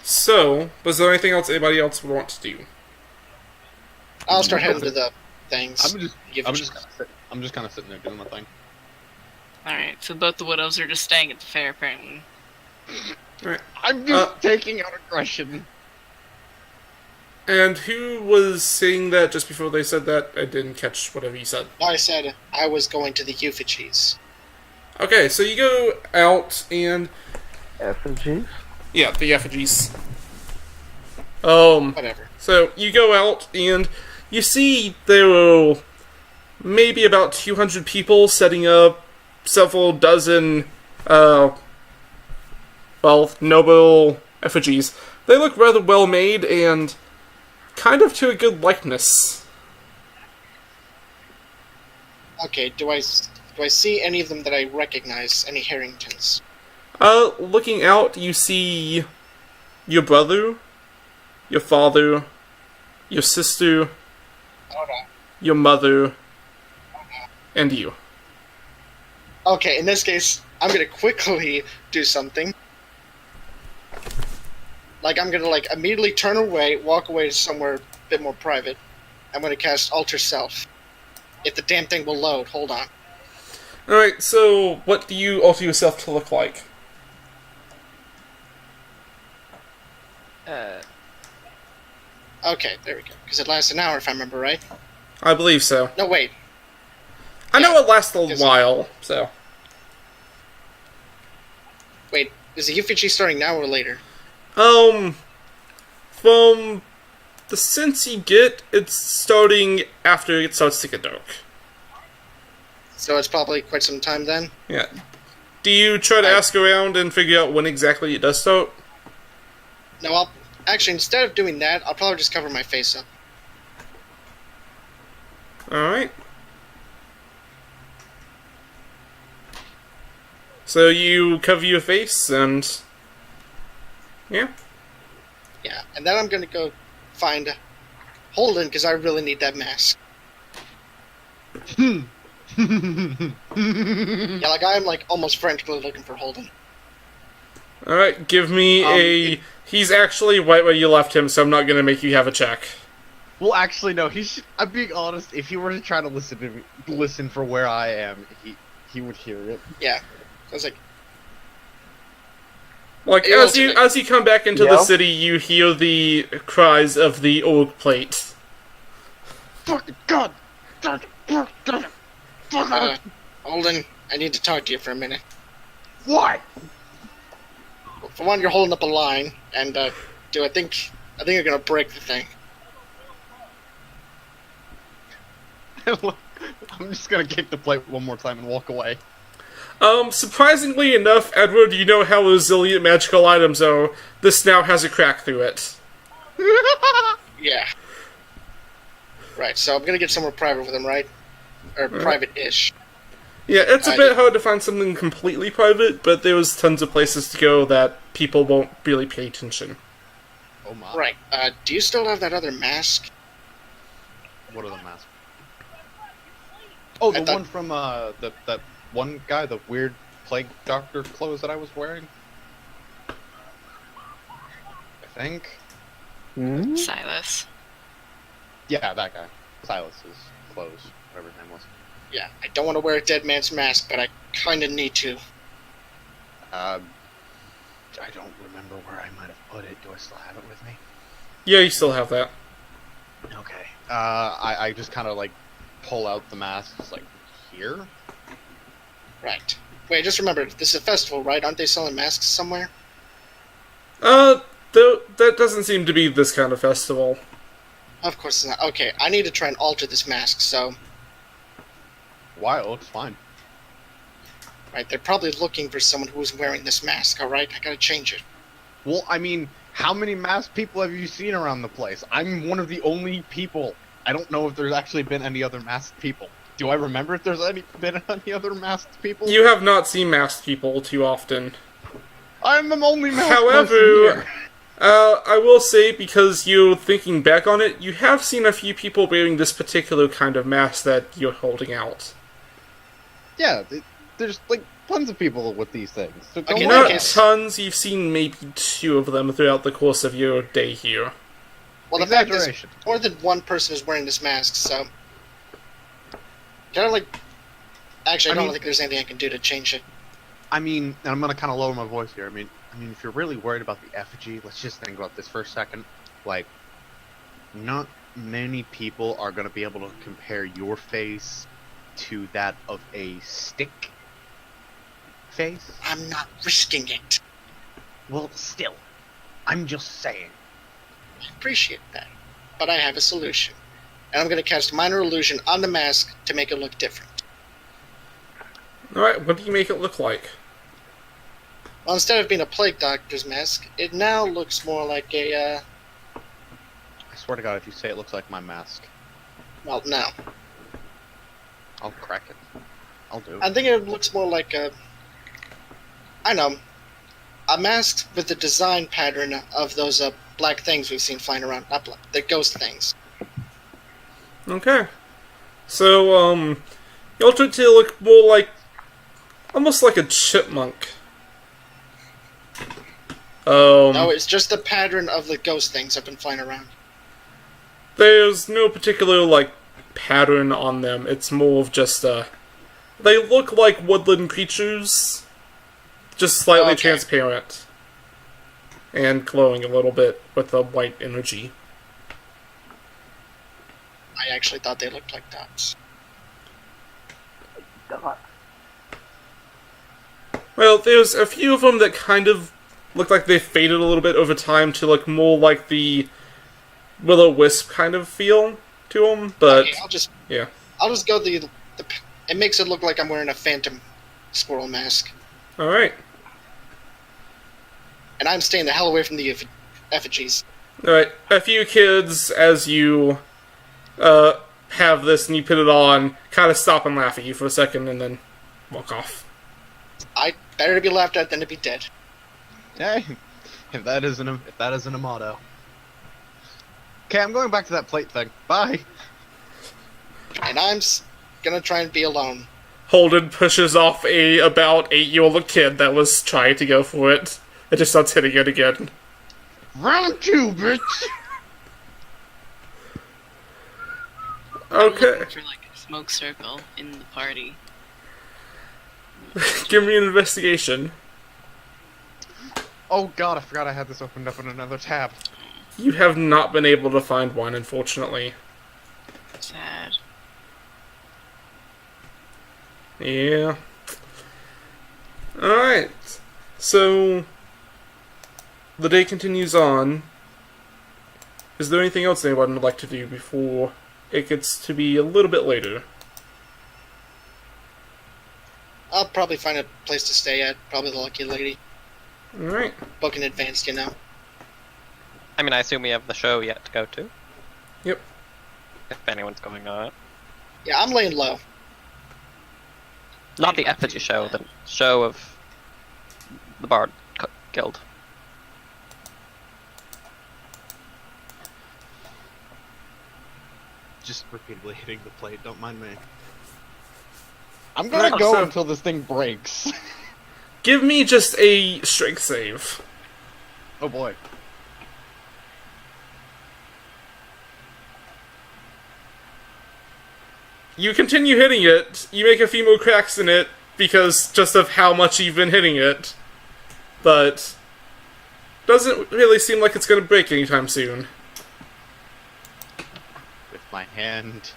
So, was there anything else anybody else would want to do? I'll start heading to the things. I'm just kind of sitting there doing my thing. Alright, so both the widows are just staying at the fair, apparently. Alright. I'm just taking out aggression. And who was saying that just before they said that? I didn't catch whatever you said. I said I was going to the effigies. Okay, so you go out and... Effigies? Yeah, the effigies. Whatever. So you go out and you see there are maybe about 200 people setting up several dozen, noble effigies. They look rather well made and kind of to a good likeness. Okay, do I see any of them that I recognize? Any Harringtons? Looking out, you see your brother, your father, your sister, your mother, and you. Okay, in this case, I'm gonna quickly do something. Like, I'm gonna, immediately turn away, walk away to somewhere a bit more private. I'm gonna cast Alter Self. If the damn thing will load, hold on. Alright, so what do you alter yourself to look like? Okay, there we go. Because it lasts an hour, if I remember right. I believe so. No, wait. I know it lasts a while, so... Wait, is the effigy starting now or later? From the sense you get, it's starting after it starts to get dark. So it's probably quite some time then? Yeah. Do you try to ask around and figure out when exactly it does start? No, actually, instead of doing that, I'll probably just cover my face up. Alright. So you cover your face and... yeah. Yeah, and then I'm gonna go find Holden, because I really need that mask. Yeah, I'm almost frantically looking for Holden. Alright, give me a... He's actually right where you left him, so I'm not gonna make you have a check. Well, actually, no. I'm being honest. If he were to try to listen for where I am, he would hear it. Yeah, I was as you come back into the city, you hear the cries of the orc plate. Fucking God! Holden, I need to talk to you for a minute. Why? For one, you're holding up a line, and I think you're gonna break the thing. I'm just gonna kick the plate one more time and walk away. Surprisingly enough, Edward, you know how resilient magical items are. This now has a crack through it. Yeah. Right, so I'm gonna get somewhere private with him, right? Or private-ish. Yeah, it's a bit hard to find something completely private, but there's tons of places to go that people won't really pay attention. Oh my. Right, do you still have that other mask? What other mask? Oh, the one from, that one guy, the weird plague doctor clothes that I was wearing? I think? Hmm? Silas. Yeah, that guy. Silas's clothes, whatever his name was. Yeah, I don't want to wear a dead man's mask, but I kinda need to. I don't remember where I might have put it. Do I still have it with me? Yeah, you still have that. Okay. I just kind of, pull out the mask, it's here? Right. Wait, just remember, this is a festival, right? Aren't they selling masks somewhere? That doesn't seem to be this kind of festival. Of course it's not. Okay, I need to try and alter this mask, so... Why? It looks fine. Right, they're probably looking for someone who's wearing this mask, alright? I gotta change it. Well, I mean, how many masked people have you seen around the place? I'm one of the only people. I don't know if there's actually been any other masked people. Do I remember if there's been any other masked people? You have not seen masked people too often. I'm the only masked However, person here. I will say, because you're thinking back on it, you have seen a few people wearing this particular kind of mask that you're holding out. Yeah, there's tons of people with these things. So don't Okay, worry no, about Not it. tons, you've seen maybe 2 of them throughout the course of your day here. Well, the fact is, Exaggeration. more than one person is wearing this mask, so... Kind of like... Actually, I don't think there's anything I can do to change it. I mean, and I'm gonna kind of lower my voice here. I mean, if you're really worried about the effigy, let's just think about this for a second. Like, not many people are gonna be able to compare your face to that of a stick face. I'm not risking it. Well, still, I'm just saying. I appreciate that. But I have a solution. And I'm going to cast Minor Illusion on the mask to make it look different. Alright, what do you make it look like? Well, instead of being a plague doctor's mask, it now looks more like a, I swear to God, if you say it looks like my mask, well, no. I'll crack it. I'll do it. I'm thinking it looks more like a... I know. A mask with the design pattern of those black things we've seen flying around. Not black, the ghost things. Okay. So, you alter it to look more like... almost like a chipmunk. No, it's just the pattern of the ghost things that have been flying around. There's no particular, like, pattern on them. It's more of just, they look like woodland creatures, just slightly Okay. transparent. And glowing a little bit with the white energy. I actually thought they looked like dots. Dot. Well, there's a few of them that kind of look like they faded a little bit over time to look more like the will-o-wisp kind of feel to them, but Okay, yeah. I'll just go the... It makes it look like I'm wearing a phantom squirrel mask. Alright. And I'm staying the hell away from the effigies. Alright, a few kids, as you have this and you put it on, kind of stop and laugh at you for a second and then walk off. I better to be laughed at than to be dead. Hey, if that isn't a motto. Okay, I'm going back to that plate thing. Bye. And I'm gonna try and be alone. Holden pushes off a about 8-year-old kid that was trying to go for it. It just starts hitting it again. Round 2, bitch. I'm Okay. looking for like a smoke circle in the party. Give me an investigation. Oh God, I forgot I had this opened up in another tab. You have not been able to find one, unfortunately. Sad. Yeah. Alright. So, the day continues on. Is there anything else anyone would like to do before it gets to be a little bit later? I'll probably find a place to stay at. Probably the Lucky Lady. Alright. Book in advance, you know. I mean, I assume we have the show yet to go to. Yep. If anyone's going on it. Yeah, I'm laying low. Not the effigy show, the show of the Bard Guild. Just repeatedly hitting the plate, don't mind me. I'm gonna Right, go so- until this thing breaks. Give me just a strength save. Oh boy. You continue hitting it, you make a few more cracks in it, because just of how much you've been hitting it. But doesn't really seem like it's going to break anytime soon. With my hand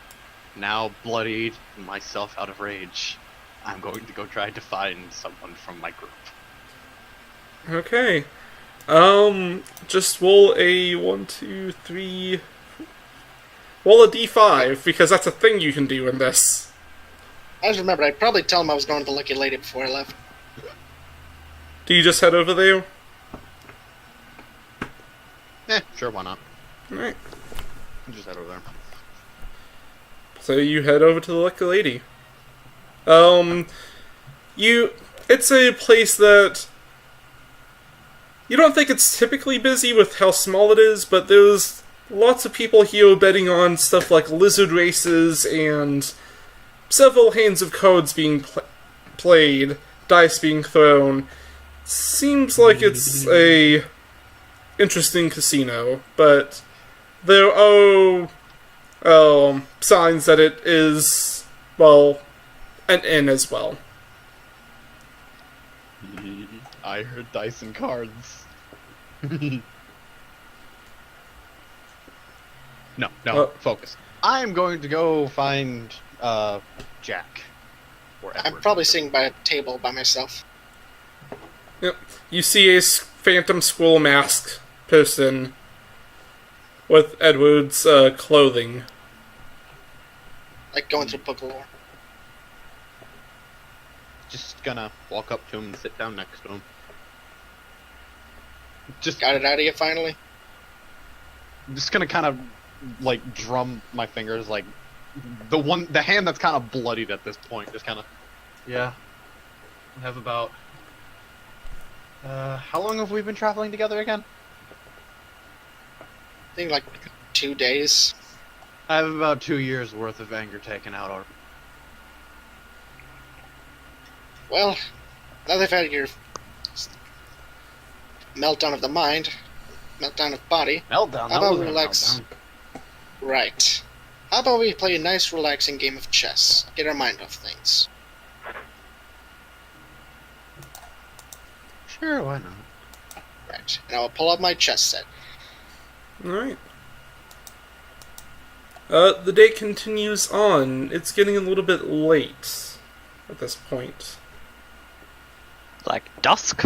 now bloodied and myself out of rage, I'm going to go try to find someone from my group. Okay. Just roll a 1, 2, 3... Roll a d5, because that's a thing you can do in this. I just remembered, I'd probably tell him I was going to the Lucky Lady before I left. Do you just head over there? Sure, why not? Alright. Just head over there. So you head over to the Lucky Lady. It's a place that you don't think it's typically busy with how small it is, but there's lots of people here betting on stuff like lizard races and several hands of cards being played, dice being thrown. Seems like it's a interesting casino, but there are signs that it is, well, an inn as well. I heard dice and cards. No, focus. I'm going to go find Jack. Or I'm Edward. probably sitting by a table by myself. Yep. You see a phantom squirrel mask person with Edward's clothing. Like going through book of lore. Just gonna walk up to him and sit down next to him. Just Got it out of you finally? gonna kind of like drum my fingers, like the hand that's kind of bloodied at this point. Just kind of, yeah. I have about. How long have we been traveling together again? I think like 2 days. I have about 2 years worth of anger taken out already. Well, now they've had your meltdown of the mind, meltdown of body. Meltdown. How about we relax? Right. How about we play a nice, relaxing game of chess? Get our mind off things. Sure, why not? Right. And I will pull out my chess set. Alright. The day continues on. It's getting a little bit late at this point. Like dusk?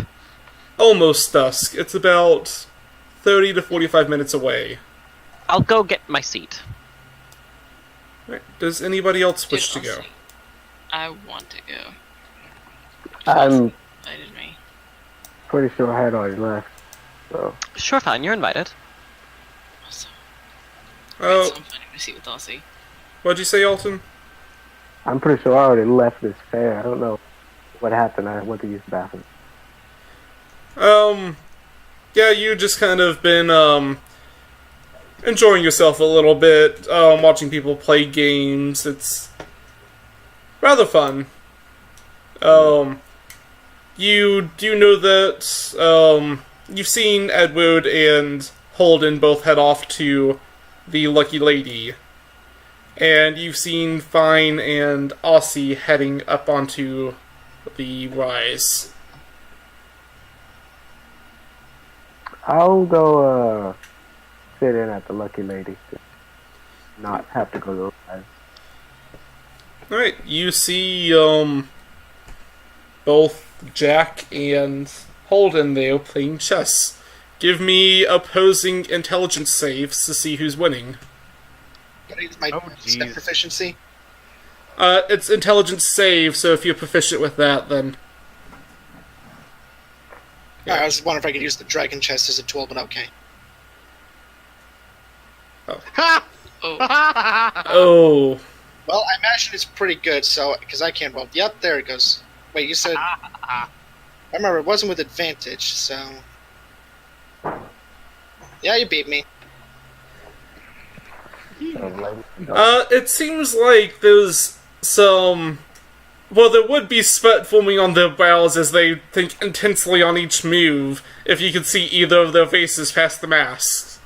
Almost dusk. It's about 30 to 45 minutes away. I'll go get my seat. Right. Does anybody else wish to Dude, go? honestly, I want to go. I'm Invited me. pretty sure I had already left. So Sure, fine, you're invited. Also, Oh, so I'm finding my seat with Aussie. what'd you say, Alton? I'm pretty sure I already left this fair. I don't know what happened. I went to use the bathroom. Yeah, you just kind of been, enjoying yourself a little bit, watching people play games. It's rather fun. You do know that, you've seen Edward and Holden both head off to the Lucky Lady. And you've seen Fine and Aussie heading up onto the rise. I'll go sit in at the Lucky Lady. To not have to go to those guys. Alright, you see, both Jack and Holden there playing chess. Give me opposing intelligence saves to see who's winning. Gotta use my Oh, step jeez. proficiency. It's intelligence save, so if you're proficient with that, then... Alright, I was wondering if I could use the dragon chest as a tool, but okay. Ha! Oh, Oh, Well, I imagine it's pretty good, so because I can't roll. Yep, there it goes. Wait, you said? I remember it wasn't with advantage, so yeah, you beat me. it seems like there's some... Well, there would be sweat forming on their brows as they think intensely on each move, if you could see either of their faces past the masks.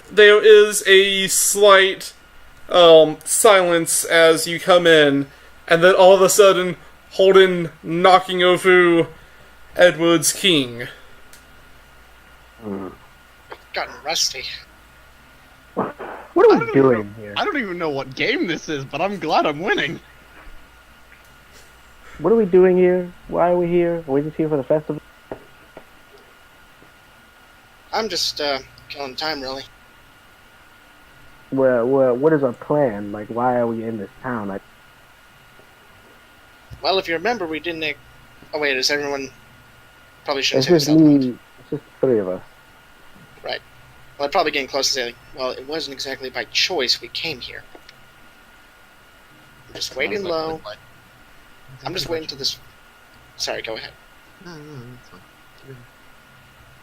There is a slight, silence as you come in, and then all of a sudden, Holden knocking over Edward's king. Gotten rusty. What are we doing here? I don't even know what game this is, but I'm glad I'm winning. What are we doing here? Why are we here? Are we just here for the festival? I'm just killing time, really. Well, what is our plan? Like, why are we in this town? Well, if you remember, we didn't. Oh wait, is everyone? Probably It's shouldn't say just this out loud. me. It's just the three of us. Right. Well, I'm probably getting close to saying, well, it wasn't exactly by choice we came here. I'm just waiting low. I'm just waiting till this. Sorry, go ahead.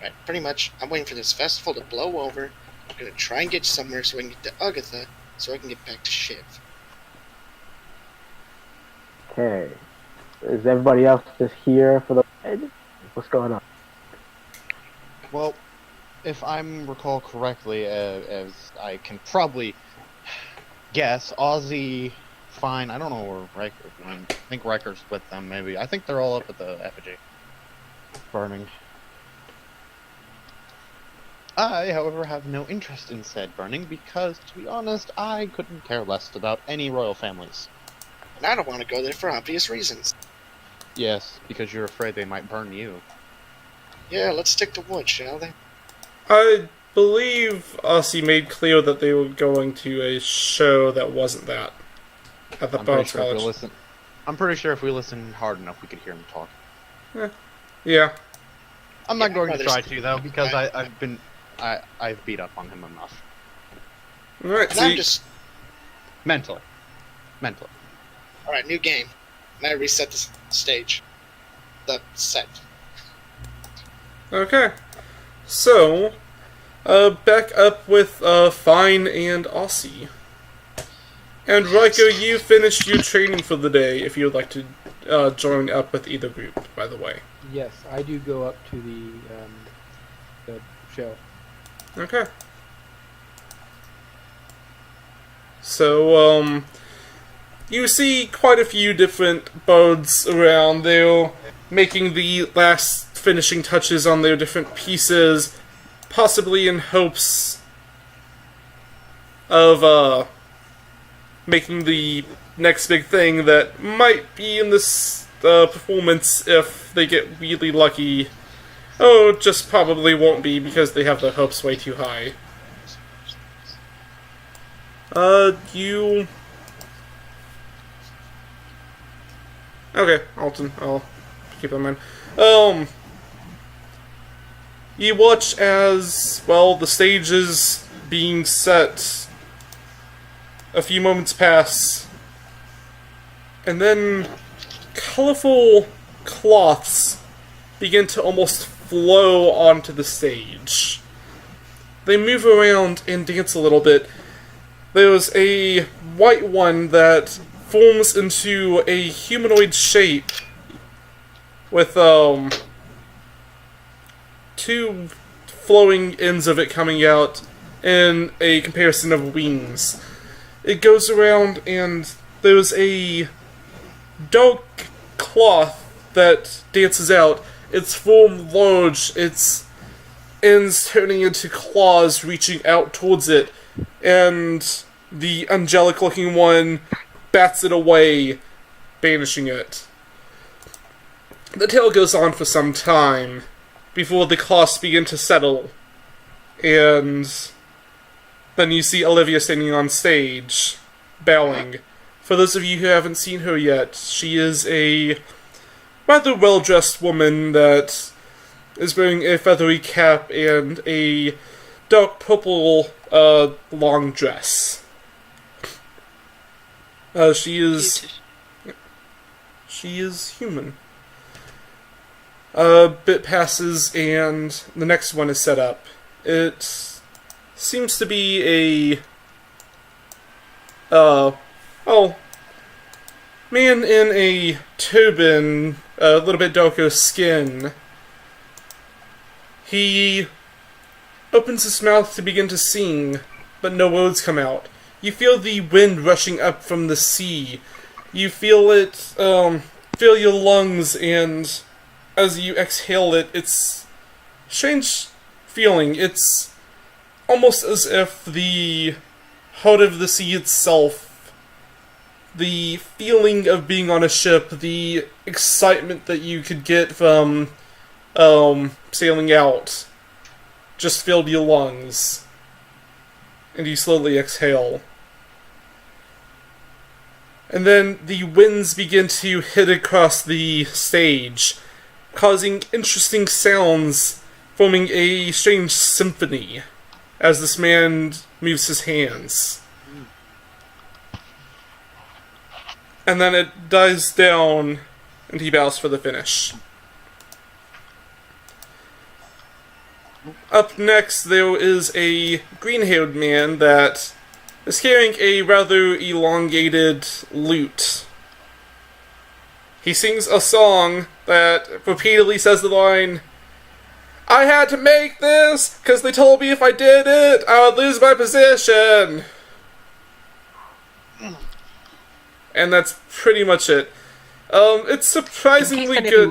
Right, pretty much. I'm waiting for this festival to blow over. I'm gonna try and get somewhere so I can get to Agatha, so I can get back to Shiv. Okay. Is everybody else just here for the ride? What's going on? Well, if I recall correctly, as I can probably guess, Ozzy, Fine, I don't know where Riker went. I think Riker's with them, maybe. I think they're all up at the effigy. Burning. I, however, have no interest in said burning because, to be honest, I couldn't care less about any royal families. And I don't want to go there for obvious reasons. Yes, because you're afraid they might burn you. Yeah, let's stick to wood, shall they? I believe Aussie made clear that they were going to a show that wasn't that at the Bones College. I'm pretty sure if we listen hard enough, we could hear them talk. Yeah. I'm not going to try to though, because I've beat up on him enough. Alright, And so I'm just... Mentally. Alright, new game. And I reset the stage. The set. okay. So, back up with Fine and Aussie. And Ryko, you finished your training for the day, if you would like to join up with either group, by the way. Yes, I do go up to the show. Okay. So, you see quite a few different birds around there, making the last finishing touches on their different pieces, possibly in hopes of, making the next big thing that might be in this performance if they get really lucky. Oh, just probably won't be because they have their hopes way too high. You... Okay, Alton, I'll keep that in mind. You watch as, well, the stage is being set. A few moments pass, and then colorful cloths begin to almost flow onto the stage. They move around and dance a little bit. There's a white one that forms into a humanoid shape with two flowing ends of it coming out in a comparison of wings. It goes around and there's a dark cloth that dances out. Its form large, its ends turning into claws reaching out towards it, and the angelic looking one bats it away, banishing it. The tale goes on for some time before the cloths begin to settle, and then you see Olivia standing on stage, bowing. For those of you who haven't seen her yet, she is a rather well-dressed woman that is wearing a feathery cap and a dark purple long dress. She is human. A bit passes and the next one is set up. It seems to be a man in a turban, a little bit darker skin. He opens his mouth to begin to sing, but no words come out. You feel the wind rushing up from the sea. You feel it, fill your lungs, and as you exhale it, it's a strange feeling. It's almost as if the heart of the sea itself, the feeling of being on a ship, the excitement that you could get from sailing out, just filled your lungs. And you slowly exhale. And then the winds begin to hit across the stage, causing interesting sounds, forming a strange symphony as this man moves his hands. And then it dies down, and he bows for the finish. Up next, there is a green-haired man that is carrying a rather elongated lute. He sings a song that repeatedly says the line, "I had to make this, because they told me if I did it, I would lose my position." And that's pretty much it. It's surprisingly good.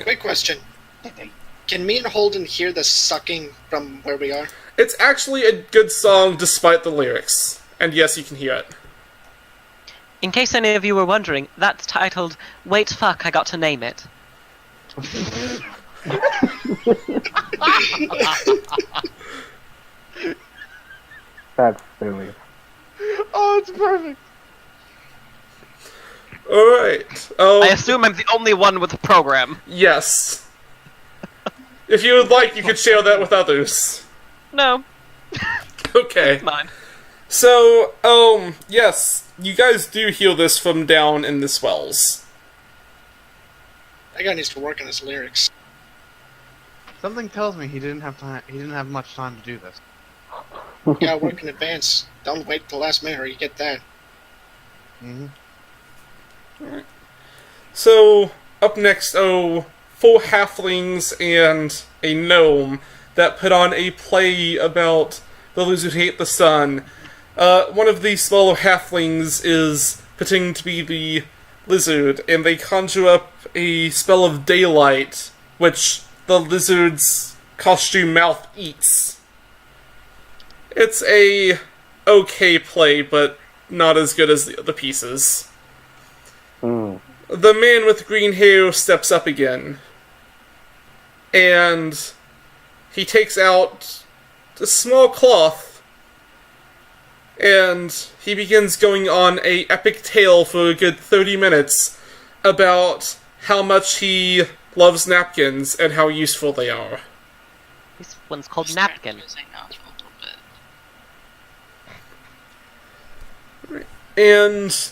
Quick question. Can me and Holden hear the sucking from where we are? It's actually a good song despite the lyrics. And yes, you can hear it. In case any of you were wondering, that's titled Wait Fuck, I Got to Name It. That's silly. Oh, it's perfect. Alright. I assume I'm the only one with the program. Yes. If you would like, you could share that with others. No, Okay. mine. So, yes, you guys do hear this from down in the swells. That guy needs to work on his lyrics. Something tells me he didn't have time. He didn't have much time to do this. You gotta work in advance. Don't wait till the last minute or you get that. Mm-hmm. So, up next, four halflings and a gnome that put on a play about the lizard who ate the sun. One of the smaller halflings is pretending to be the lizard, and they conjure up a spell of daylight, which the lizard's costume mouth eats. It's a okay play, but not as good as the other pieces. Mm. The man with green hair steps up again, and he takes out a small cloth, and he begins going on a epic tale for a good 30 minutes about how much he loves napkins and how useful they are. This one's called Start Napkin. using those a little bit. And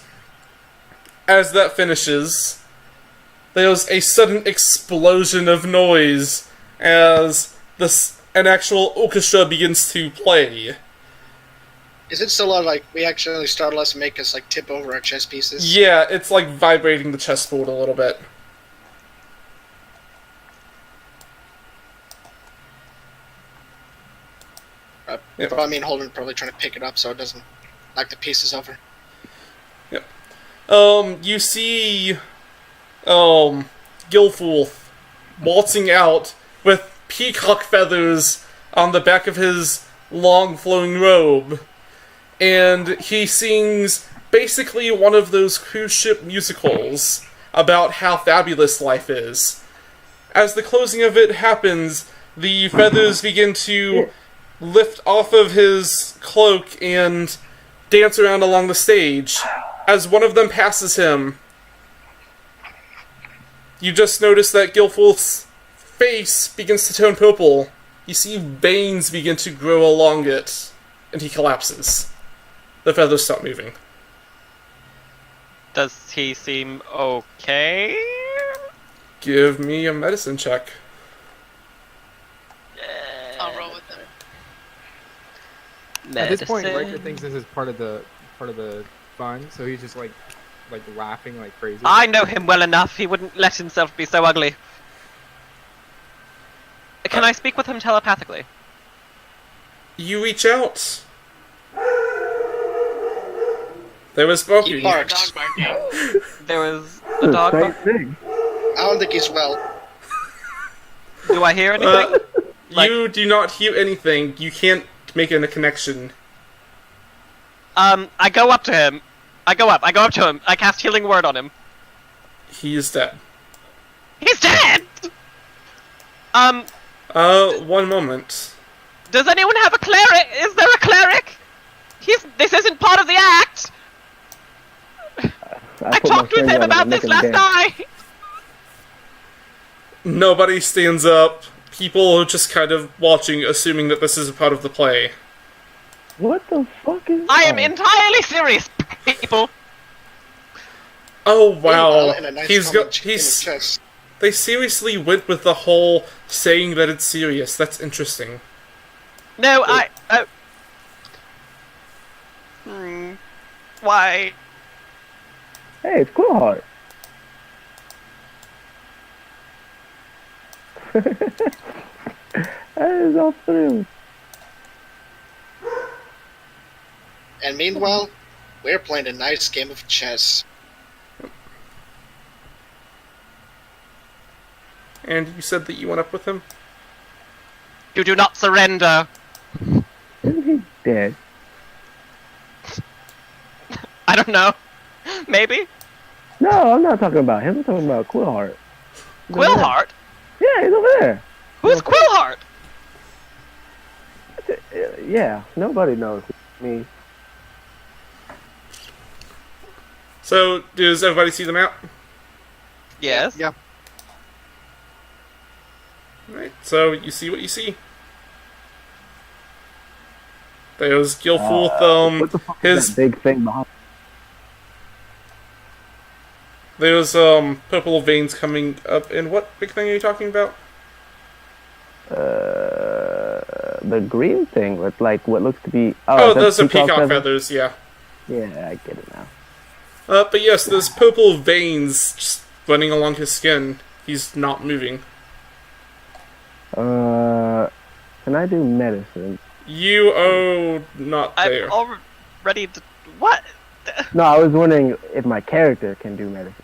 as that finishes, there's a sudden explosion of noise as an actual orchestra begins to play. Is it still like we actually startle us and make us like tip over our chess pieces? Yeah, it's like vibrating the chessboard a little bit. Yep. But I mean, Holden probably trying to pick it up so it doesn't knock the pieces over. You see, Gilfulf waltzing out with peacock feathers on the back of his long flowing robe. And he sings basically one of those cruise ship musicals about how fabulous life is. As the closing of it happens, the feathers begin to lift off of his cloak and dance around along the stage. As one of them passes him, you just notice that Gilfulf's face begins to turn purple. You see veins begin to grow along it, and he collapses. The feathers stop moving. Does he seem okay? Give me a medicine check. I'll roll with them. At this point, Medicine. Riker thinks this is part of the fun, so he's just like laughing like crazy. I know him well enough. He wouldn't let himself be so ugly. Can I speak with him telepathically? You reach out. There was smoking. He barks. Dog barking. There was a dog. Same thing. I don't think he's well. Do I hear anything? Like- You do not hear anything. You can't make a connection. I go up to him. I go up to him. I cast Healing Word on him. He is dead. He's dead! One moment. Does anyone have a cleric? Is there a cleric? This isn't part of the act! I put my talked with finger him on it about and this make him last dance. night! Nobody stands up. People are just kind of watching, assuming that this is a part of the play. What the fuck is I am that? entirely serious, people! Oh wow, Meanwhile, in a nice he's comic got in his chest. They seriously went with the whole saying that it's serious. That's interesting. No, why? Hey, it's cool heart. That is all through. And meanwhile, we're playing a nice game of chess. And you said that you went up with him? You do not surrender. Isn't he dead? I don't know. Maybe? No, I'm not talking about him. I'm talking about Quillheart. He's over there. Quillheart? Yeah, he's over there. Who's Quillheart? Yeah, nobody knows. Me. So, does everybody see the map? Yes. Yeah. Right, so you see what you see. There's Gilfulth, What the fuck his is that big thing behind? there's purple veins coming up. And what big thing are you talking about? The green thing with like what looks to be. Oh, is that those are peacock feathers? feathers, yeah. Yeah, I get it now. But yes, there's purple veins just running along his skin. He's not moving. Can I do medicine? You are not there. I'm already. What? No, I was wondering if my character can do medicine.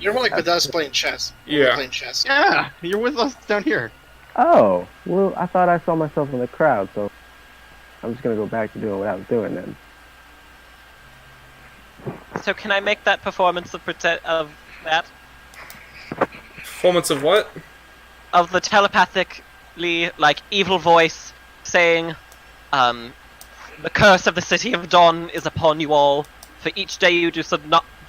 You're like with us playing chess. Yeah. We're playing chess. Yeah, you're with us down here. Oh, well, I thought I saw myself in the crowd, so I'm just gonna go back to doing what I was doing then. So can I make that performance of that? Performance of what? Of the telepathically, like, evil voice saying, the curse of the city of Dawn is upon you all. For each day you do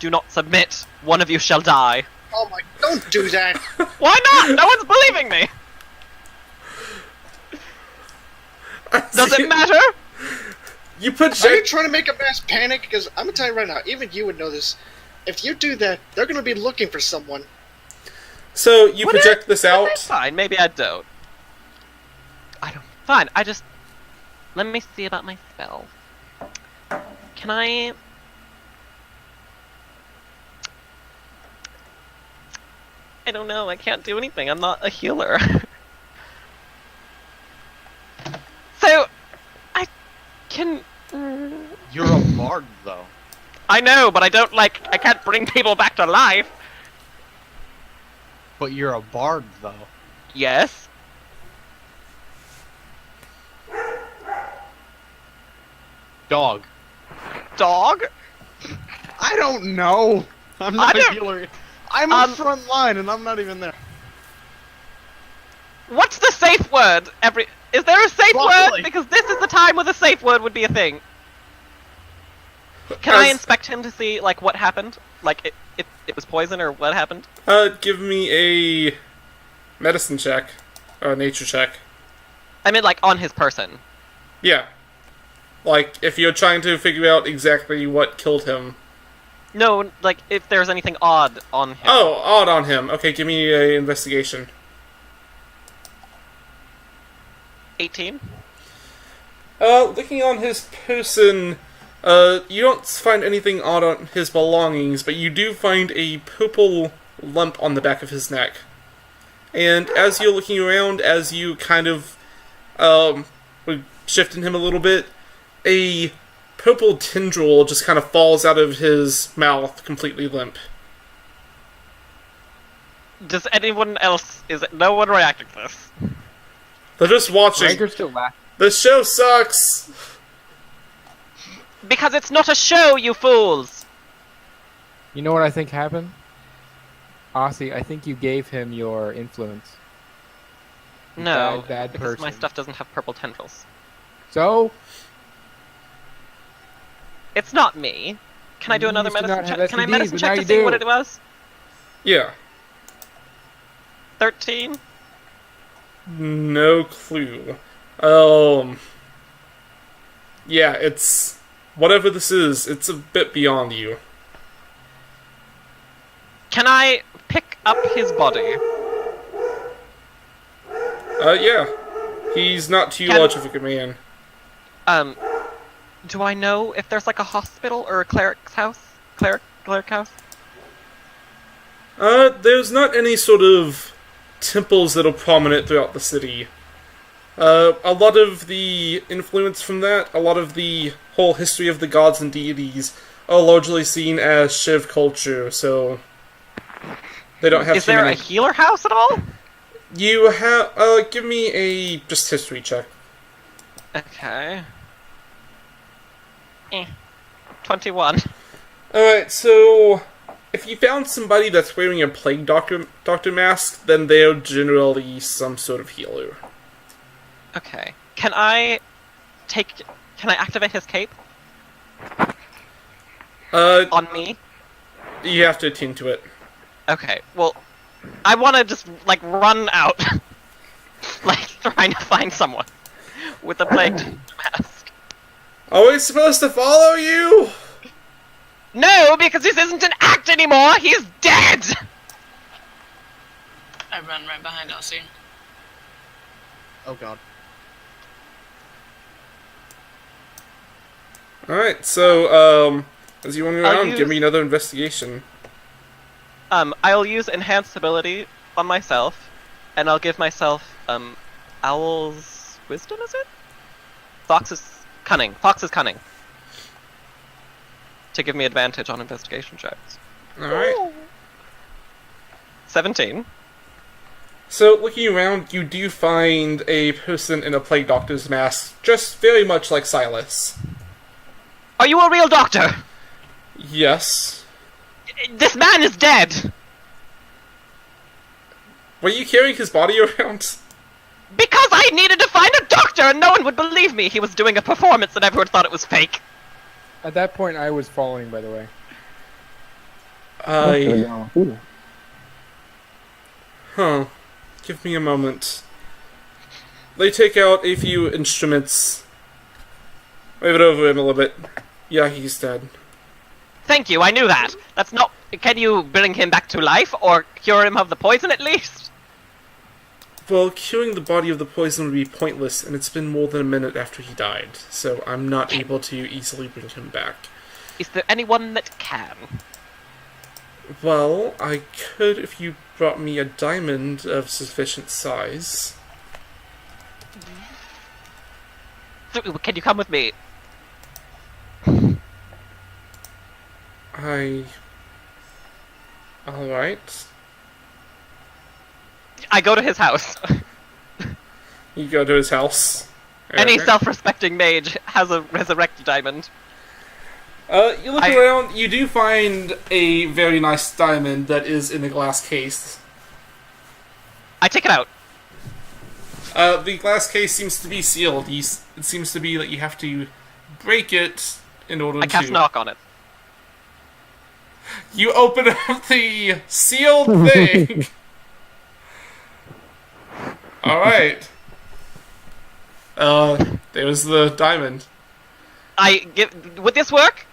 not submit, one of you shall die. Oh my, don't do that! Why not? No one's believing me! Does it matter? You Are you project. trying to make a mass panic? Because I'm gonna tell you right now, even you would know this. If you do that, they're gonna be looking for someone. So you project this Okay, out. fine, maybe I don't. Fine, I just... Let me see about my spell. Can I... I don't know, I can't do anything, I'm not a healer. So, I can... You're a bard, though. I know, but I can't bring people back to life. But you're a bard, though. Yes. Dog. Dog? I don't know. I'm not I a don't- healer. I'm on front line, and I'm not even there. What's the safe word? Is there a safe Broccoli. word? Because this is the time where the safe word would be a thing. Can I inspect him to see, like, what happened? Like, it was poison, or what happened? Give me a medicine check. Or a nature check. I mean, like, on his person. Yeah. Like, if you're trying to figure out exactly what killed him. No, like, if there's anything odd on him. Oh, odd on him. Okay, give me a investigation. 18? Looking on his person, you don't find anything odd on his belongings, but you do find a purple lump on the back of his neck. And as you're looking around, as you kind of, shifting him a little bit, a purple tendril just kind of falls out of his mouth, completely limp. Does anyone else... no one reacting to this? They're just watching. Ranker's still laughing. The show sucks! Because it's not a show, you fools! You know what I think happened? Aussie, I think you gave him your influence. No, Bad because person. my stuff doesn't have purple tendrils. So, It's not me. Can I do You another used to medicine not have check? Can I STDs, medicine but check now to you see do. what it was? Yeah. 13? No clue. Yeah, it's... Whatever this is, it's a bit beyond you. Can I pick up his body? Yeah. He's not too Can- large of a man. Do I know if there's like a hospital or a cleric's house? Cleric house? There's not any sort of temples that are prominent throughout the city. A lot of the influence from that, a lot of the whole history of the gods and deities are largely seen as Shiv culture, so they don't have Is there a healer house at all? You have, give me a just history check. Okay. 21. Alright, so if you found somebody that's wearing a plague doctor mask, then they're generally some sort of healer. Okay. Can I activate his cape? On me? You have to attend to it. Okay, well, I want to just, like, run out. Like, trying to find someone with a plague mask. Are we supposed to follow you? No, because this isn't an act anymore! He's dead! I run right behind Elsie. Oh god. Alright, so, as you wander around, use- give me another investigation. I'll use enhanced ability on myself, and I'll give myself, Owl's Wisdom, is it? Fox's Cunning. To give me advantage on investigation checks. Alright. 17. So, looking around, you do find a person in a plague doctor's mask, just very much like Silas. Are you a real doctor? Yes. This man is dead! Were you carrying his body around? Because I needed to find a doctor and no one would believe me! He was doing a performance and everyone thought it was fake. At that point, I was following, by the way. Huh. Give me a moment. They take out a few instruments. Wave it over him a little bit. Yeah, he's dead. Thank you, I knew that. That's not... Can you bring him back to life or cure him of the poison at least? Well, curing the body of the poison would be pointless, and it's been more than a minute after he died, so I'm not able to easily bring him back. Is there anyone that can? Well, I could if you brought me a diamond of sufficient size. Can you come with me? Alright. I go to his house. You go to his house. Any Alright. self-respecting mage has a resurrected diamond. You look around, you do find a very nice diamond that is in a glass case. I take it out. The glass case seems to be sealed. It seems to be that you have to break it in order I cast knock on it. You open up the sealed thing! Alright. There's the diamond. Would this work?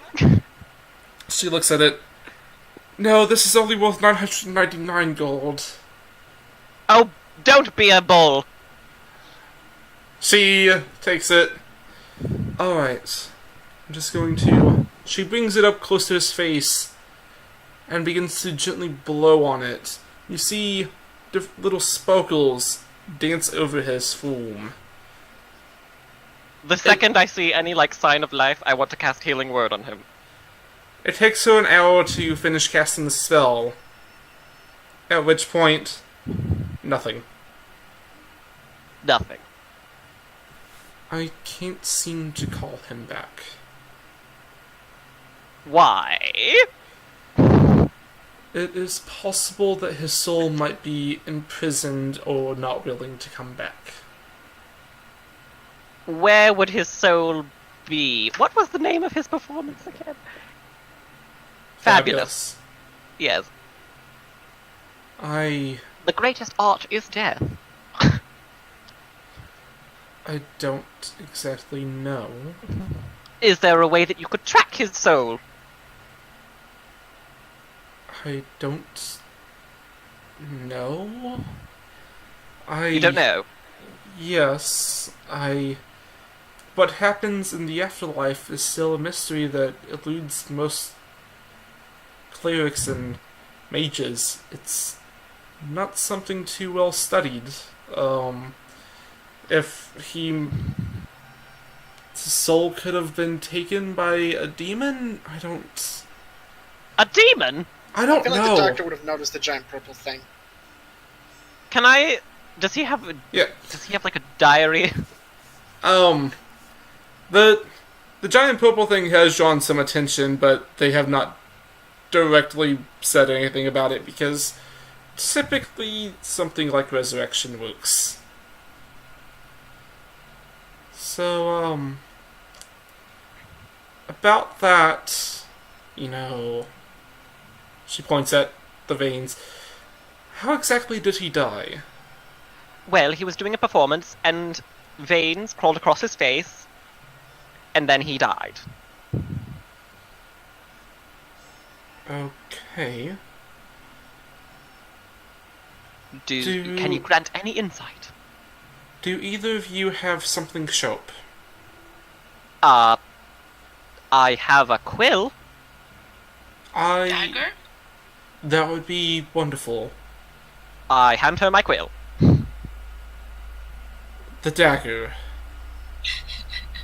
She looks at it. No, this is only worth 999 gold. Oh, don't be a bull. She takes it. Alright. I'm just going to... She brings it up close to his face and begins to gently blow on it. You see little sparkles dance over his form. The second I see any, sign of life, I want to cast Healing Word on him. It takes her an hour to finish casting the spell. At which point, nothing. Nothing. I can't seem to call him back. Why? It is possible that his soul might be imprisoned or not willing to come back. Where would his soul be? What was the name of his performance again? Fabulous. Yes. The greatest art is death. I don't exactly know. Is there a way that you could track his soul? I don't know. You don't know? Yes, what happens in the afterlife is still a mystery that eludes most clerics and mages. It's not something too well studied. If his soul could have been taken by a demon, I don't A demon? I know. feel like the doctor would have noticed the giant purple thing. Can I? Does he have? Yeah. Does he have like a diary? The giant purple thing has drawn some attention, but they have not directly said anything about it because typically something like resurrection works. So, about that, she points at the veins. How exactly did he die? Well, he was doing a performance, and veins crawled across his face, and then he died. Okay. Can you grant any insight? Do either of you have something sharp? I have a quill. Dagger? That would be wonderful. I hand her my quill. The dagger.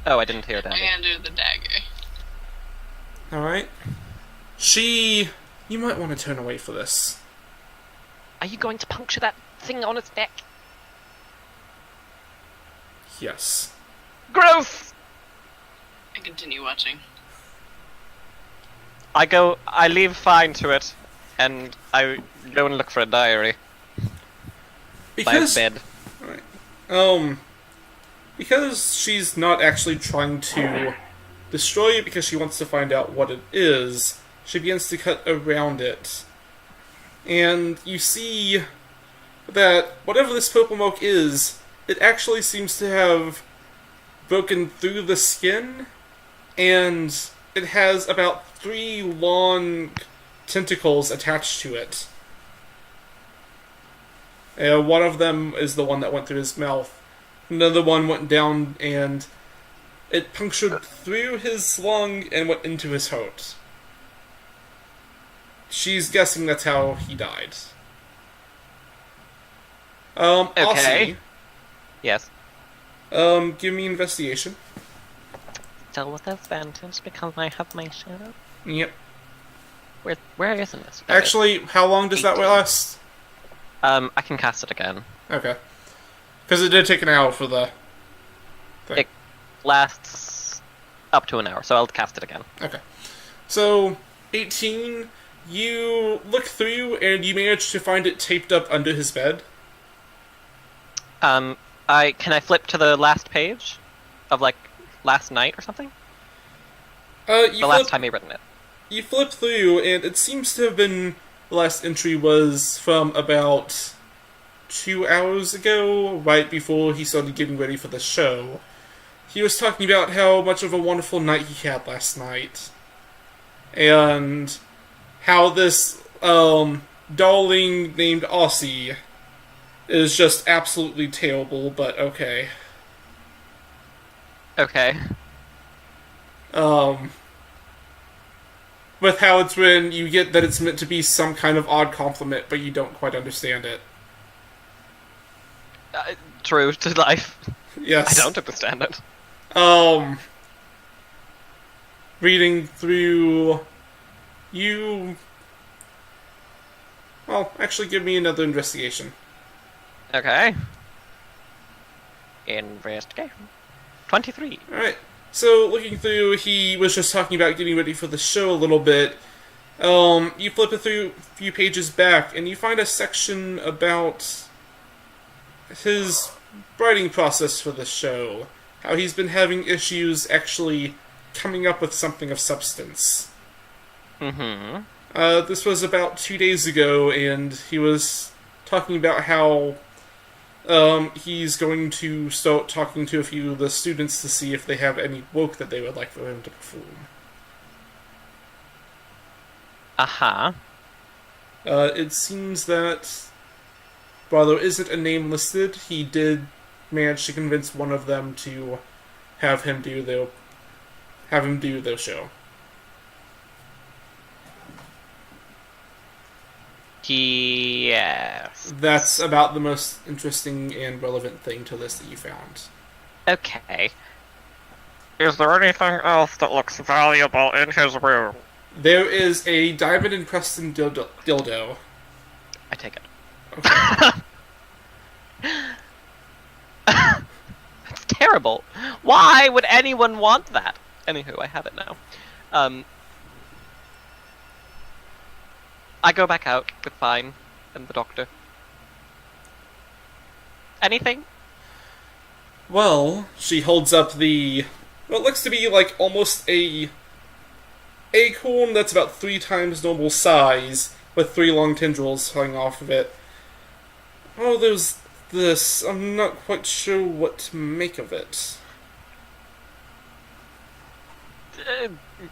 Oh, I didn't hear that. I hand her the dagger. Alright. You might want to turn away for this. Are you going to puncture that thing on its neck? Yes. Gross! I continue watching. I leave fine to it, and I go and look for a diary. By his bed. Alright. Because she's not actually trying to destroy it because she wants to find out what it is, she begins to cut around it. And you see that whatever this purple milk is, it actually seems to have broken through the skin, and it has about 3 long tentacles attached to it. One of them is the one that went through his mouth. Another one went down and it punctured through his lung and went into his heart. She's guessing that's how he died. Okay. Aussie, Yes. give me investigation. Still with advantage because I have my shadow. Yep. Where isn't this? Actually, how long does that last? I can cast it again. Okay. Because it did take an hour for the thing. It lasts up to an hour, so I'll cast it again. Okay. So, 18, you look through and you manage to find it taped up under his bed. Can I flip to the last page of like last night or something? Last time he written it. You flip through and it seems to have been the last entry was from about 2 hours ago, right before he started getting ready for the show. He was talking about how much of a wonderful night he had last night. And how this, darling named Aussie is just absolutely terrible, but okay. Okay. With how it's written, you get that it's meant to be some kind of odd compliment, but you don't quite understand it. True to life. Yes. I don't understand it. Reading through... Well, actually give me another investigation. Okay. Investigation. 23. Alright. So, looking through, he was just talking about getting ready for the show a little bit. You flip it through a few pages back, and you find a section about his writing process for the show. How he's been having issues actually coming up with something of substance. Mm-hmm. This was about 2 days ago, and he was talking about how he's going to start talking to a few of the students to see if they have any work that they would like for him to perform. Uh-huh. It seems that while there isn't a name listed, he did manage to convince one of them to have him do their show. Yes. That's about the most interesting and relevant thing to this that you found. Okay. Is there anything else that looks valuable in his room? There is a diamond-encrusted dildo. I take it. Okay. That's terrible. Why would anyone want that? Anywho, I have it now. I go back out with Fine and the doctor. Anything? Well, she holds up what looks to be like almost a acorn that's about 3 times normal size, with 3 long tendrils hanging off of it. Oh, there's this. I'm not quite sure what to make of it.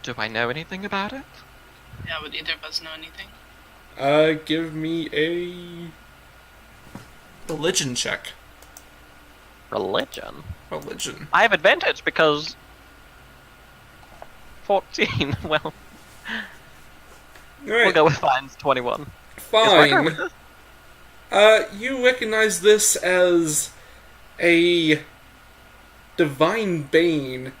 Do I know anything about it? Yeah, would either of us know anything? Give me a religion check. Religion? Religion. I have advantage because 14. Well, we'll Alright, go with Fine's 21. Is Riker with fine. us? You recognize this as a divine bane.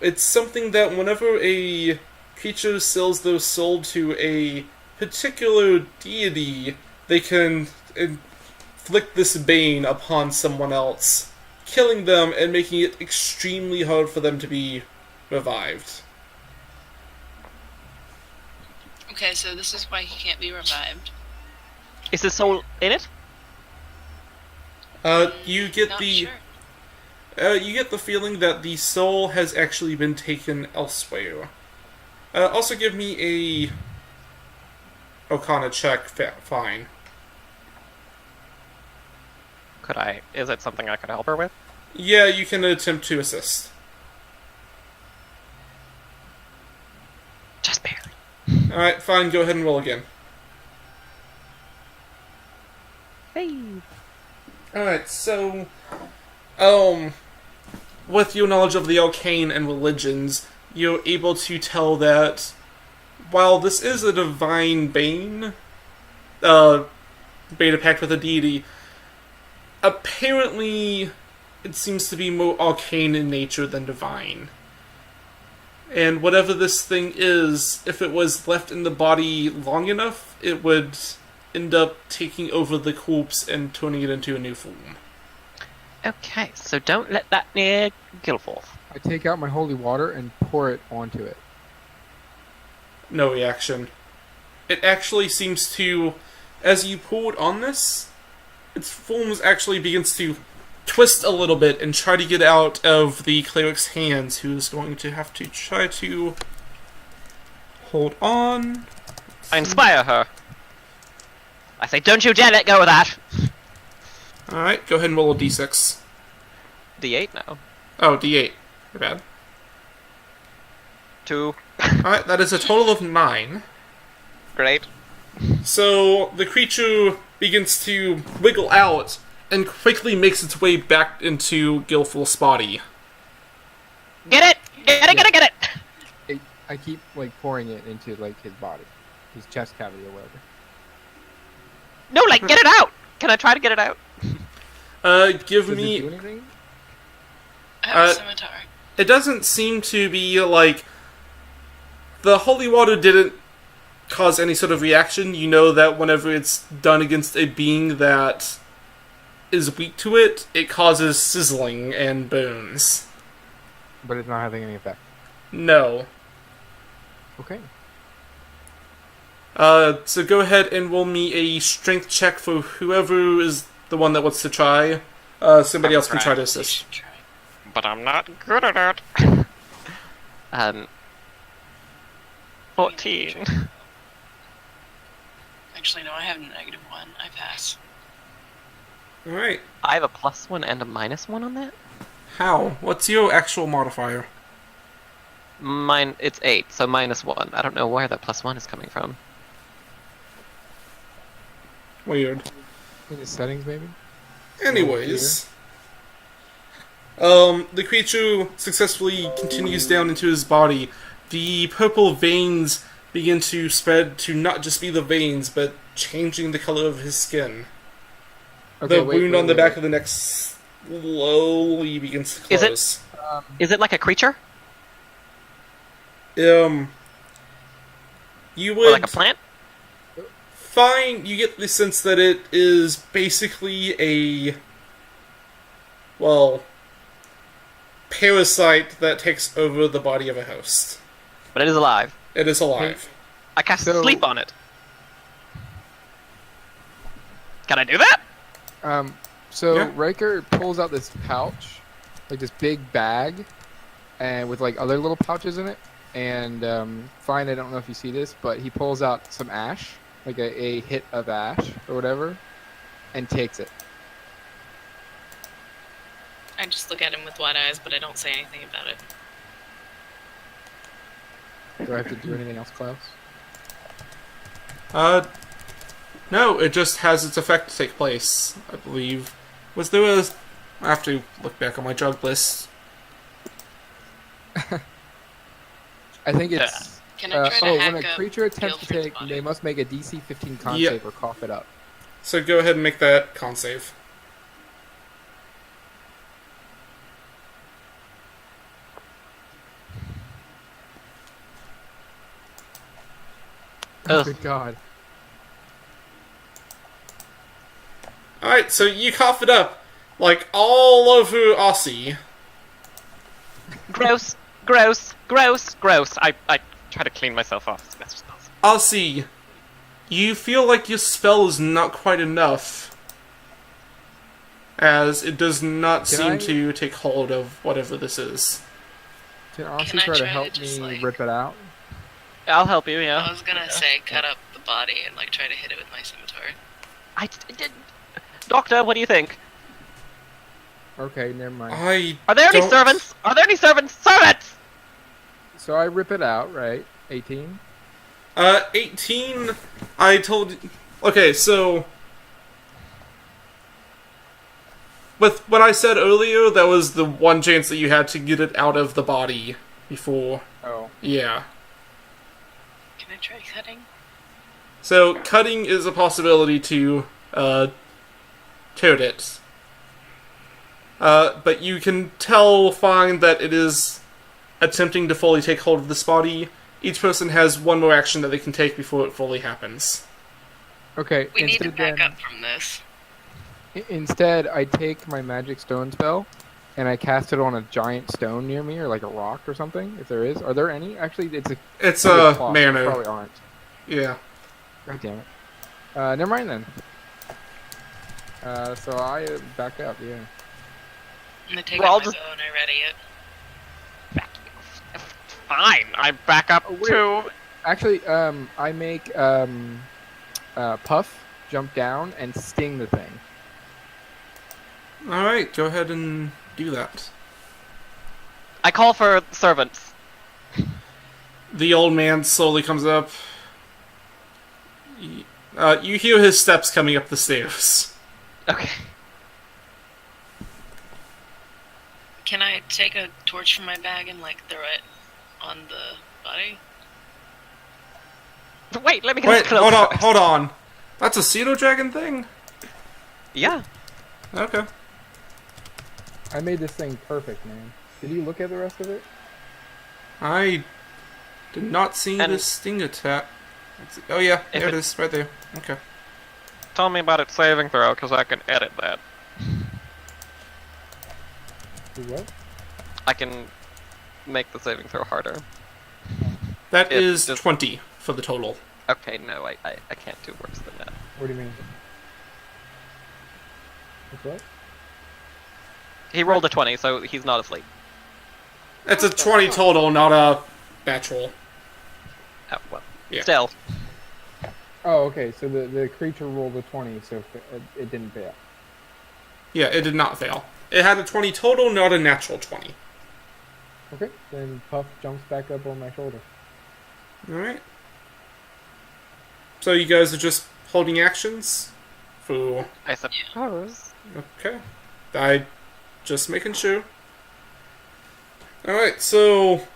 It's something that whenever a creature sells their soul to a particular deity, they can inflict this bane upon someone else, killing them and making it extremely hard for them to be revived. Okay, so this is why he can't be revived. Is the soul in it? You get Not the sure. you get the feeling that the soul has actually been taken elsewhere. Also give me a Arcana check, fine. Could I? Is it something I could help her with? Yeah, you can attempt to assist. Just barely. Alright, fine, go ahead and roll again. Hey. Alright, so, with your knowledge of the arcane and religions, you're able to tell that while this is a divine bane, beta pact with a deity, apparently it seems to be more arcane in nature than divine. And whatever this thing is, if it was left in the body long enough, it would end up taking over the corpse and turning it into a new form. Okay, so don't let that near Gilforth. I take out my holy water and pour it onto it. No reaction. It actually seems to, as you pour it on this, its forms actually begins to twist a little bit and try to get out of the cleric's hands, who's going to have to try to hold on. I inspire her. I say, don't you dare let go of that! Alright, go ahead and roll a d6. D8 now. Oh, d8. You're bad. 2. Alright, that is a total of 9. Great. So, the creature begins to wiggle out and quickly makes its way back into Gilful's body. Get it! Get it, get it, get it! I keep like pouring it into like his body, his chest cavity or whatever. No, like, get it out! Can I try to get it out? Give Does it do me... anything? I have a Uh, scimitar. It doesn't seem to be, like... The holy water didn't cause any sort of reaction. You know that whenever it's done against a being that is weak to it, it causes sizzling and burns. But it's not having any effect. No. Okay. So go ahead and roll me a strength check for whoever is the one that wants to try. Somebody else can try to You assist. should try. But I'm not good at it. 14. Actually, no, I have a -1. I pass. Alright. I have a +1 and a -1 on that? How? What's your actual modifier? Mine, it's 8, so -1. I don't know where that +1 is coming from. Weird. In the settings, maybe. Anyways. The creature successfully continues down into his body. The purple veins begin to spread to not just be the veins, but changing the color of his skin. Okay, The wait, wound wait, on the wait, back wait. of the neck slowly begins to Is it- close. Is it like a creature? You Or would like a plant? you get the sense that it is basically a, well, parasite that takes over the body of a host. But it is alive. It is alive. I cast So- sleep on it. Can I do that? So Yeah. Riker pulls out this pouch, like this big bag, and with like other little pouches in it. And Fine, I don't know if you see this, but he pulls out some ash, like a hit of ash or whatever, and takes it. I just look at him with wide eyes, but I don't say anything about it. Do I have to do anything else, Klaus? No, it just has its effect take place, I believe. Was there a... I have to look back on my drug list. I think it's. Can I try to hack when a up creature attempts to Guilford's take, body? they must make a DC 15 con Yep. save or cough it up. So go ahead and make that con save. Oh, Ugh. good God. Alright, so you cough it up, like, all over Aussie. Gross, gross, gross, gross. I try to clean myself off as best as possible. Aussie, you feel like your spell is not quite enough, as it does not Can seem I- to take hold of whatever this is. Can Can Aussie I try to try to help just, me like- rip it out? I'll help you, I yeah. was gonna say cut up the body and like try to hit it with my scimitar. I did. Doctor, what do you think? Okay, never mind. I Are there any don't- servants? Are there any servants? Servants! So I rip it out, right? 18? 18, I told... Okay, so... With what I said earlier, that was the one chance that you had to get it out of the body before. Oh. Yeah. Can I try cutting? So, cutting is a possibility to, toad it. But you can find that it is attempting to fully take hold of this body. Each person has one more action that they can take before it fully happens. Okay, We need to instead back then, up from this. instead I take my magic stone spell and I cast it on a giant stone near me or like a rock or something, if there is. Are there any? Actually, it's a It's big a cloth, there mana. probably aren't. Yeah. God damn it. Never mind then. So I back up, yeah. I'm gonna take We're out all my just- bow and I ready it. Fine, I back up Oh, wait. too. Actually, I make Puff jump down and sting the thing. Alright, go ahead and do that. I call for servants. The old man slowly comes up. You hear his steps coming up the stairs. Okay. Can I take a torch from my bag and like throw it on the body? Wait, let me get Wait, this close. hold on. That's a pseudo dragon thing? Yeah. Okay. I made this thing perfect, man. Did you look at the rest of it? I did not see And- the sting attack. Oh yeah, If there it it- is, right there. Okay. Tell me about its saving throw, because I can edit that. Do what? I can make the saving throw harder. That It is just- 20 for the total. Okay, no, I can't do worse than that. What do you mean? What's what? He rolled a 20, so he's not asleep. It's a 20 total, not a natural. Oh, well. Yeah. Still. Oh, okay. So the creature rolled a 20, so it didn't fail. Yeah, it did not fail. It had a 20 total, not a natural 20. Okay, then Puff jumps back up on my shoulder. Alright. So you guys are just holding actions? For... I suppose. Okay. Just making sure. Alright, so...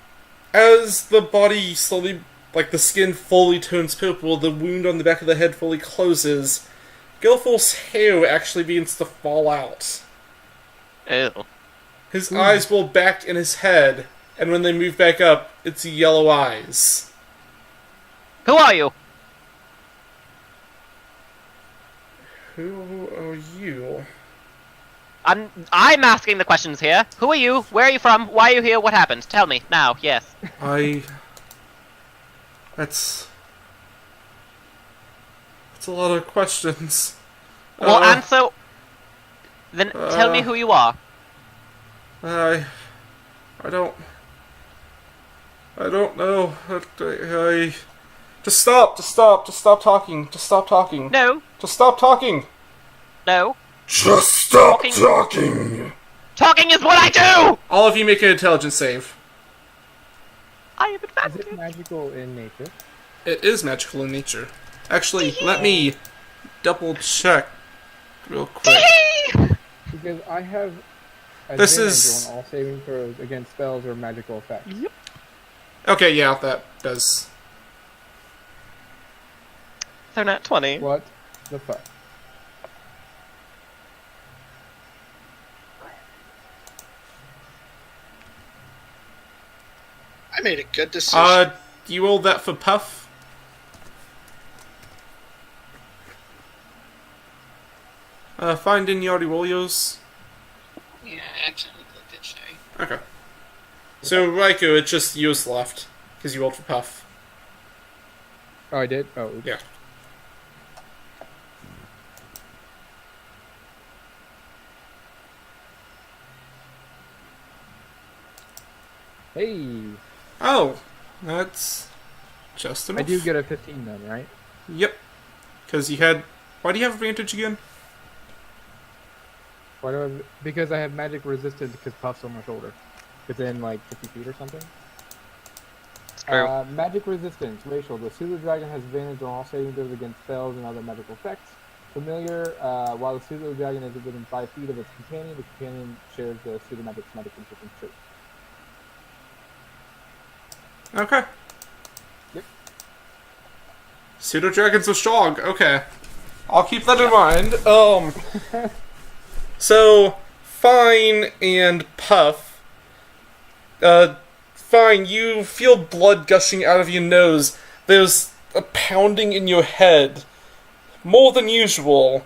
As the body slowly like the skin fully turns purple, the wound on the back of the head fully closes. Guilfoyl's hair actually begins to fall out. Ew. His eyes roll back in his head, and when they move back up, it's yellow eyes. Who are you? Who are you? I'm asking the questions here. Who are you? Where are you from? Why are you here? What happened? Tell me now. Yes. That's a lot of questions. Well, answer. Then tell me who you are. I don't know. Just stop talking. Just stop talking. No. Just stop talking. No. Just stop Talking. talking. Talking is what I do! All of you make an intelligence save. I am Is advanced. it magical in nature? It is magical in nature. Actually, let me double check real quick. Because I have This advantage is- on all saving throws against spells or magical effects. Okay, yeah, that does. So not 20. What the fuck? I made a good decision. You rolled that for Puff? Find in Yardy Rolios. Yeah, I accidentally clicked it, sorry. Okay. So, Raikou, it's just yours left, because you rolled for Puff. Oh, I did? Oh, oops. Yeah. Hey! Oh, that's just enough. I do get a 15 then, right? Yep. Because you had... Why do you have advantage again? Why do I... Because I have magic resistance because Puff's on my shoulder. Within like 50 feet or something. It's true. Magic resistance, racial. The pseudo dragon has advantage on all saving throws against spells and other magical effects. Familiar, while the pseudo dragon is within 5 feet of its companion, the companion shares the pseudo magic's magic resistance trait. Okay. Yep. Pseudo dragons are strong. Okay. I'll keep that in mind. So, Fine and Puff. Fine, you feel blood gushing out of your nose. There's a pounding in your head. More than usual.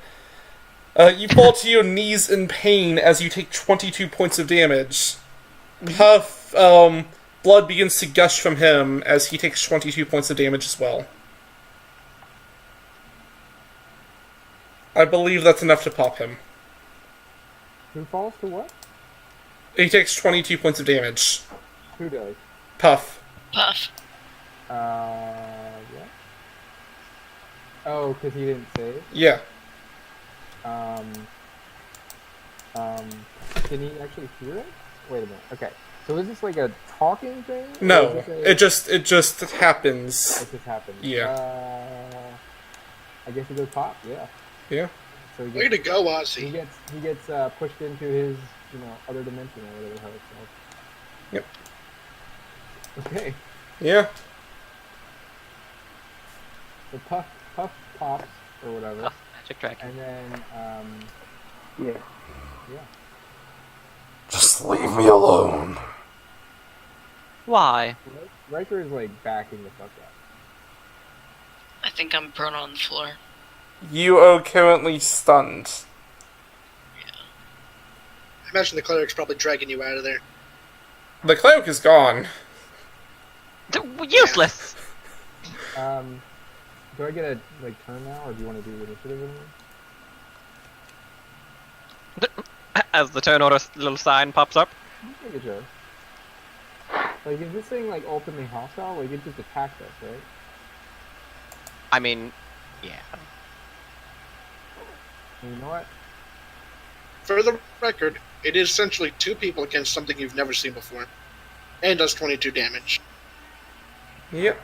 You fall to your knees in pain as you take 22 points of damage. Puff, blood begins to gush from him as he takes 22 points of damage as well. I believe that's enough to pop him. Who falls to what? He takes 22 points of damage. Who does? Puff. Puff. What? Oh, because he didn't save? Yeah. Can he actually hear it? Wait a minute. Okay. So is this like a talking thing? Or No, is this it just happens. It just happened. Yeah. I guess he goes pop. Yeah. Yeah. So he Way gets, to go, he Ozzy. gets pushed into his other dimension or whatever the hell it's called. Yep. Okay. Yeah. So Puff pops or whatever, Oh, magic dragon. and then yeah. Just leave me alone. Why? Riker is like backing the fuck up. I think I'm prone on the floor. You are currently stunned. I imagine the cleric's probably dragging you out of there. The cleric is gone. Useless! Do I get a turn now, or do you want to do initiative anymore? As the turn order little sign pops up. Take a joke. Like, is this thing like ultimately hostile? Like, it just attacked us, right? I mean, yeah. And you know what? For the record, it is essentially two people against something you've never seen before. And does 22 damage. Yep.